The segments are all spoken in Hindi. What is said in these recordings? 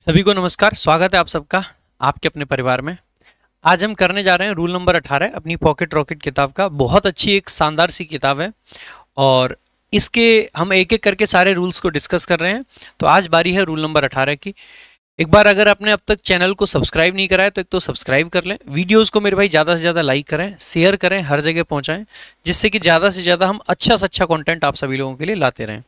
सभी को नमस्कार। स्वागत है आप सबका आपके अपने परिवार में। आज हम करने जा रहे हैं रूल नंबर 18 अपनी पॉकेट रॉकेट किताब का। बहुत अच्छी एक शानदार सी किताब है और इसके हम एक एक करके सारे रूल्स को डिस्कस कर रहे हैं। तो आज बारी है रूल नंबर 18 की। एक बार अगर आपने अब तक चैनल को सब्सक्राइब नहीं करा है तो एक तो सब्सक्राइब कर लें। वीडियोज़ को मेरे भाई ज़्यादा से ज़्यादा लाइक करें, शेयर करें, हर जगह पहुँचाएँ, जिससे कि ज़्यादा से ज़्यादा हम अच्छा से अच्छा कॉन्टेंट आप सभी लोगों के लिए लाते रहें।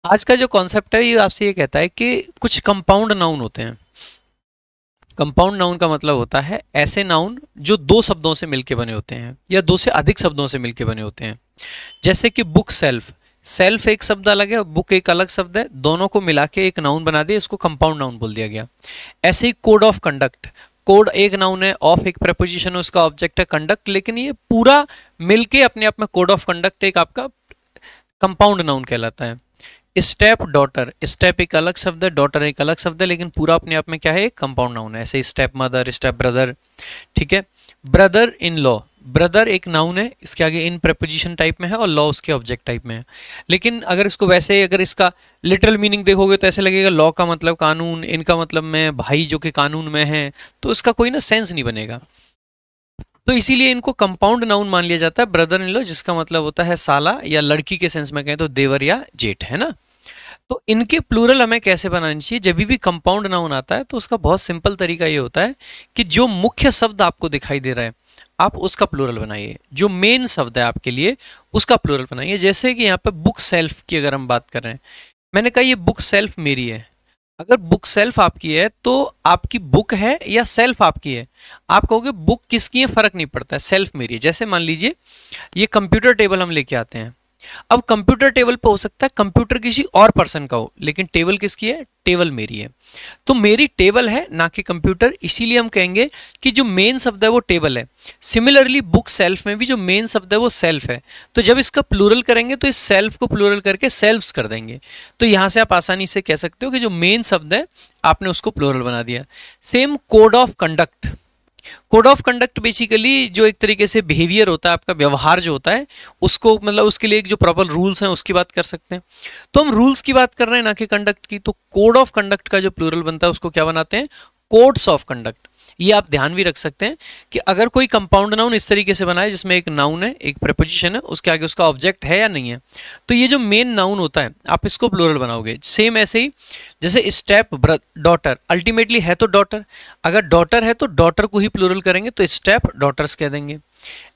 आज का जो कॉन्सेप्ट है ये आपसे ये कहता है कि कुछ कंपाउंड नाउन होते हैं। कंपाउंड नाउन का मतलब होता है ऐसे नाउन जो दो शब्दों से मिलके बने होते हैं या दो से अधिक शब्दों से मिलके बने होते हैं। जैसे कि बुक सेल्फ, सेल्फ एक शब्द अलग है, बुक एक अलग शब्द है, दोनों को मिला के एक नाउन बना दिया, इसको कंपाउंड नाउन बोल दिया गया। ऐसे ही कोड ऑफ कंडक्ट, कोड एक नाउन है, ऑफ एक प्रपोजिशन है, उसका ऑब्जेक्ट है कंडक्ट, लेकिन ये पूरा मिलके अपने आप में कोड ऑफ कंडक्ट एक आपका कंपाउंड नाउन कहलाता है। स्टेप डॉटर, स्टेप एक अलग शब्द है, डॉटर एक अलग शब्द है, लेकिन पूरा अपने आप में क्या है, एक कंपाउंड नाउन है। ऐसे स्टेप मदर, स्टेप ब्रदर, ठीक है। ब्रदर इन लॉ, ब्रदर एक नाउन है, इसके आगे इन प्रेपोजिशन टाइप में है और लॉ उसके ऑब्जेक्ट टाइप में है। लेकिन अगर इसको वैसे अगर इसका लिटरल मीनिंग देखोगे तो ऐसे लगेगा लॉ का मतलब कानून, इनका मतलब मैं भाई जो कि कानून में है, तो इसका कोई ना सेंस नहीं बनेगा। तो इसीलिए इनको कंपाउंड नाउन मान लिया जाता है। ब्रदर इन लॉ जिसका मतलब होता है साला, या लड़की के सेंस में कहें तो देवर या जेठ, है ना। तो इनके प्लूरल हमें कैसे बनानी चाहिए। जब भी कंपाउंड नाउन आता है तो उसका बहुत सिंपल तरीका ये होता है कि जो मुख्य शब्द आपको दिखाई दे रहा है आप उसका प्लूरल बनाइए, जो मेन शब्द है आपके लिए उसका प्लूरल बनाइए। जैसे कि यहाँ पे बुक सेल्फ की अगर हम बात कर रहे हैं, मैंने कहा ये बुक सेल्फ मेरी है। अगर बुक सेल्फ आपकी है तो आपकी बुक है या सेल्फ आपकी है। आप कहोगे बुक किसकी है, फर्क नहीं पड़ता है, सेल्फ मेरी है। जैसे मान लीजिए ये कंप्यूटर टेबल हम लेके आते हैं। अब कंप्यूटर टेबल पे हो सकता है कंप्यूटर किसी और पर्सन का हो, लेकिन टेबल किसकी है, टेबल मेरी है। तो मेरी टेबल है ना कि कंप्यूटर, इसीलिए हम कहेंगे कि जो मेन शब्द है वो टेबल है। सिमिलरली बुक सेल्फ में भी जो मेन शब्द है वो सेल्फ है। तो जब इसका प्लूरल करेंगे तो इस सेल्फ को प्लूरल करके सेल्फ्स कर देंगे। तो यहां से आप आसानी से कह सकते हो कि जो मेन शब्द है आपने उसको प्लूरल बना दिया। Same code of conduct, code of conduct basically जो एक तरीके से बिहेवियर होता है, आपका व्यवहार जो होता है, उसको मतलब उसके लिए एक जो प्रॉपर रूल्स हैं उसकी बात कर सकते हैं। तो हम रूल्स की बात कर रहे हैं ना कि कंडक्ट की। तो कोड ऑफ कंडक्ट का जो प्लूरल बनता है उसको क्या बनाते हैं, कोड्स ऑफ कंडक्ट। ये आप ध्यान भी रख सकते हैं कि अगर कोई कंपाउंड नाउन इस तरीके से बना है जिसमें एक नाउन है, एक प्रेपोजिशन है, उसके आगे उसका ऑब्जेक्ट है या नहीं है, तो ये जो मेन नाउन होता है आप इसको प्लूरल बनाओगे। सेम ऐसे ही जैसे स्टेप डॉटर, अल्टीमेटली है तो डॉटर, अगर डॉटर है तो डॉटर को ही प्लूरल करेंगे तो स्टेप डॉटर्स कह देंगे।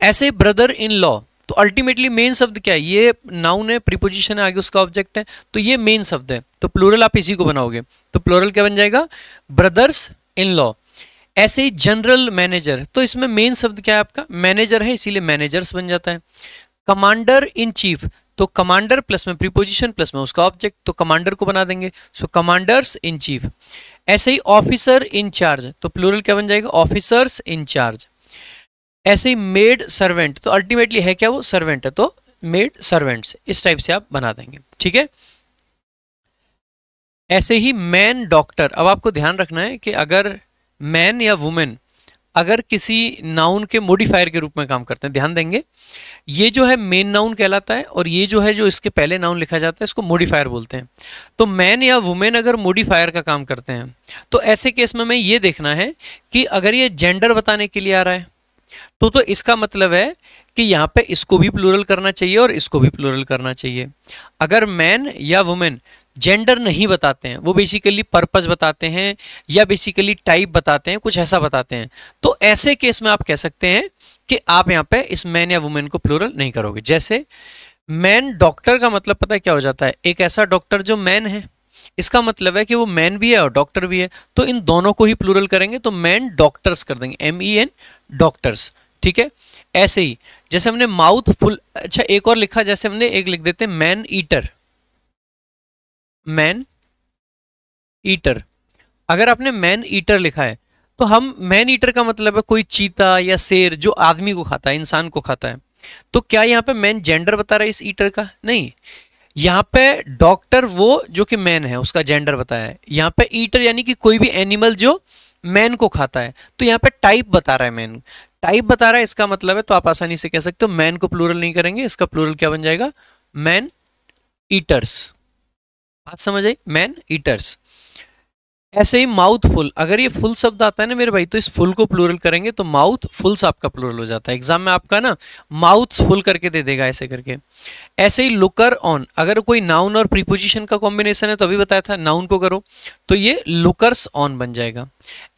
ऐसे ब्रदर इन लॉ, तो अल्टीमेटली मेन शब्द क्या है, ये नाउन है, प्रीपोजिशन है, आगे उसका ऑब्जेक्ट है, तो ये मेन शब्द है, तो प्लूरल आप इसी को बनाओगे। तो प्लूरल क्या बन जाएगा, ब्रदर्स इन लॉ। ऐसे ही जनरल मैनेजर, तो इसमें मेन शब्द क्या है आपका, मैनेजर है, इसीलिए मैनेजर्स बन जाता है। कमांडर इन चीफ, तो कमांडर प्लस में प्रीपोजिशन प्लस में उसका ऑब्जेक्ट, तो कमांडर को बना देंगे, सो कमांडर्स इन चीफ। ऐसे ही ऑफिसर इन चार्ज, तो प्लूरल क्या बन जाएगा, ऑफिसर्स इन चार्ज। ऐसे ही मेड सर्वेंट, तो अल्टीमेटली है क्या, वो सर्वेंट है, तो मेड सर्वेंट्स। इस टाइप से आप बना देंगे, ठीक है। ऐसे ही मैन डॉक्टर, अब आपको ध्यान रखना है कि अगर मैन या वुमेन अगर किसी नाउन के मॉडिफायर के रूप में काम करते हैं, ध्यान देंगे ये जो है मेन नाउन कहलाता है और ये जो है जो इसके पहले नाउन लिखा जाता है इसको मॉडिफायर बोलते हैं। तो मैन या वुमेन अगर मॉडिफायर का काम करते हैं तो ऐसे केस में हमें ये देखना है कि अगर ये जेंडर बताने के लिए आ रहा है तो इसका मतलब है कि यहाँ पे इसको भी प्लूरल करना चाहिए और इसको भी प्लूरल करना चाहिए। अगर मैन या वुमेन जेंडर नहीं बताते हैं, वो बेसिकली पर्पस बताते हैं या बेसिकली टाइप बताते हैं, कुछ ऐसा बताते हैं, तो ऐसे केस में आप कह सकते हैं कि आप यहाँ पे इस मैन या वुमेन को प्लूरल नहीं करोगे। जैसे मैन डॉक्टर का मतलब पता है क्या हो जाता है, एक ऐसा डॉक्टर जो मैन है, इसका मतलब है कि वो मैन भी है और डॉक्टर भी है, तो इन दोनों को ही प्लूरल करेंगे तो मैन डॉक्टर्स कर देंगे, MEN डॉक्टर्स, ठीक है। ऐसे ही जैसे हमने माउथ फुल, अच्छा एक और लिखा, जैसे हमने एक लिख देते हैं मैन ईटर, मैन ईटर। अगर आपने मैन ईटर लिखा है तो हम मैन ईटर का मतलब है कोई चीता या शेर जो आदमी को खाता है, इंसान को खाता है। तो क्या यहाँ पे मैन जेंडर बता रहा है इस ईटर का, नहीं, यहाँ पे डॉक्टर वो जो कि मैन है उसका जेंडर बताया है, यहाँ पे ईटर यानी कि कोई भी एनिमल जो मैन को खाता है, तो यहाँ पे टाइप बता रहा है, मैन टाइप बता रहा है, इसका मतलब है तो आप आसानी से कह सकते हो मैन को प्लूरल नहीं करेंगे, इसका प्लूरल क्या बन जाएगा, मैन ईटर्स। बात समझ आई, मैन ईटर्स। ऐसे ही माउथफुल, अगर ये फुल शब्द आता है ना मेरे भाई, तो इस फुल को प्लूरल करेंगे तो माउथ फुल्स आपका प्लूरल हो जाता है। एग्जाम में आपका ना माउथ्स फुल करके दे देगा ऐसे करके। ऐसे ही लुकर ऑन, अगर कोई नाउन और प्रीपोजिशन का कॉम्बिनेशन है तो अभी बताया था नाउन को करो तो ये लुकर्स ऑन बन जाएगा।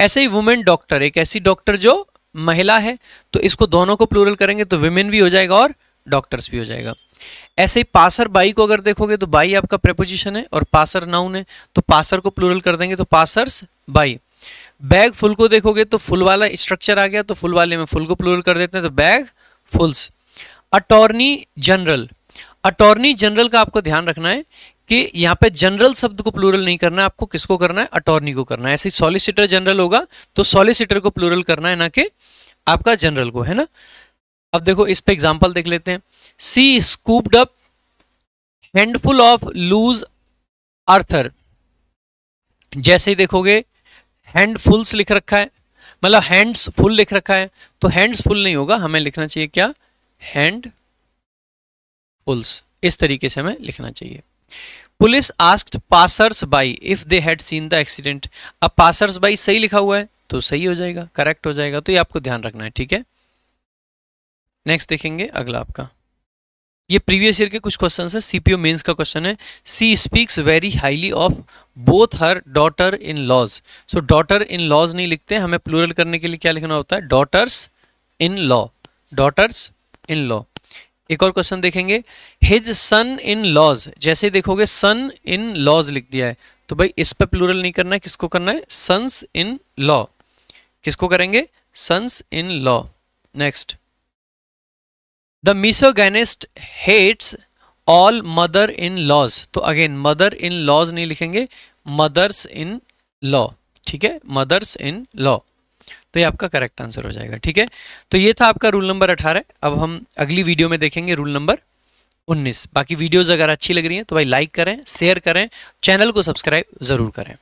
ऐसे ही वुमेन डॉक्टर, एक ऐसी डॉक्टर जो महिला है, तो इसको दोनों को प्लूरल करेंगे तो विमेन भी हो जाएगा और डॉक्टर्स भी हो जाएगा। ऐसे ही पासर बाई को अगर देखोगे तो बाई आपका प्रेपोजिशन है और पासर नाउन है, तो पासर को प्लूरल कर देंगे तो पासर्स बाई। बैग फुल को देखोगे तो फुल वाला स्ट्रक्चर आ गया, तो फुल वाले में फुल को प्लूरल कर देते हैं तो bagfuls. Attorney general, attorney general का आपको ध्यान रखना है कि यहाँ पे जनरल शब्द को प्लूरल नहीं करना है, आपको किसको करना है, अटॉर्नी को करना है। ऐसे ही सॉलिसिटर जनरल होगा तो सॉलिसिटर को प्लूरल करना है, ना कि आपका जनरल को, है ना। अब देखो इस पे एग्जांपल देख लेते हैं। She scooped up handful of loose earth, जैसे ही देखोगे हैंडफुल्स लिख रखा है, मतलब हैंड्स फुल लिख रखा है, तो हैंड्स फुल नहीं होगा, हमें लिखना चाहिए क्या, हैंड फुल्स। इस तरीके से हमें लिखना चाहिए। Police asked passers by if they had seen the accident, अब पासर्स बाई सही लिखा हुआ है तो सही हो जाएगा, करेक्ट हो जाएगा, तो ये आपको ध्यान रखना है, ठीक है। नेक्स्ट देखेंगे अगला आपका, ये प्रीवियस ईयर के कुछ क्वेश्चन है, सीपीओ मेंस का क्वेश्चन है। She speaks very highly of both her daughter in laws, so daughter in laws नहीं लिखते, हमें प्लूरल करने के लिए क्या लिखना होता है, daughters in law, daughters in law. एक और क्वेश्चन देखेंगे, हिज सन इन लॉज, जैसे देखोगे सन इन लॉज लिख दिया है, तो भाई इस पे प्लूरल नहीं करना है, किसको करना है, सन्स इन लॉ, किसको करेंगे, sons in law. Next, the misogynist hates all mother in laws, तो अगेन मदर इन लॉज नहीं लिखेंगे, मदर्स इन लॉ, ठीक है, मदर्स इन लॉ, तो ये आपका करेक्ट आंसर हो जाएगा, ठीक है। तो ये था आपका रूल नंबर 18। अब हम अगली वीडियो में देखेंगे रूल नंबर 19। बाकी वीडियोस अगर अच्छी लग रही हैं तो भाई लाइक करें, शेयर करें, चैनल को सब्सक्राइब जरूर करें।